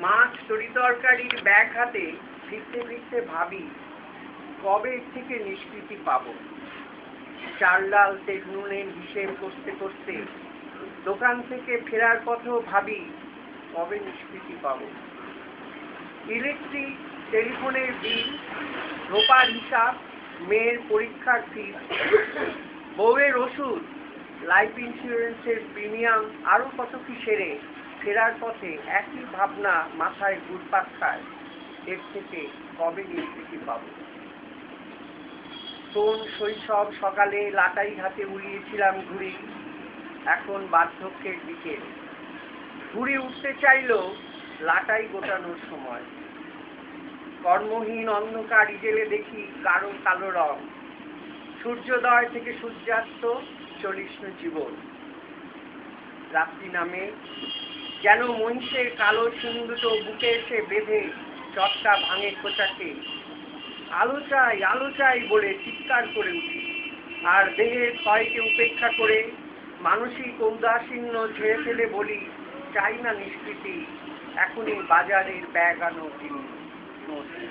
মাছ তরিতরকারির bag হাতে ফিরতে ফিরতে ভাবি কবে থেকে নিষ্কৃতি পাবো। চাল ডাল তেল নুনের হিসেব করতে করতে দোকান থেকে ফেরার পথেও ভাবি কবে নিষ্কৃতি পাবো। ইলেকট্রিক টেলিফোনের বিল, রোপার হিসাব, মেয়ের পরীক্ষার ফিস, বউয়ের ওষুধ, লাইফ ইন্স্যুরেন্সের প্রিমিয়াম, আরো কত কি সেরে ফেরার পথে একই ভাবনা মাথায় ঘুরপাক খায়, এর থেকে কবে নিষ্কৃতি পাবো। কোন শৈশব সকালে লাটাই হাতে উড়িয়েছিলাম ঘুড়ি, এখন বার্ধক্যের দিকে ঘুড়ি উঠতে চাইলেও লাটাই গোটানোর সময়। কর্মহীন অন্ধকার ইজেলে দেখি কারো কালো রং, সূর্যোদয় থেকে সূর্যাস্ত চলিষ্ণ জীবন। রাত্রি নামে যেন মহিষের কালো সিন্দুটো বুকে এসে বেঁধে চটকা ভাঙে খোঁচাকে। আলো চাই বলে চিৎকার করে উঠি, আর দেহের ক্ষয়কে উপেক্ষা করে মানসিক ঔদাসীন্য ঝেড়ে ফেলে বলি, চাই না নিষ্কৃতি, এখনই বাজারের ব্যাগ আনো কিনি। নমস্কার।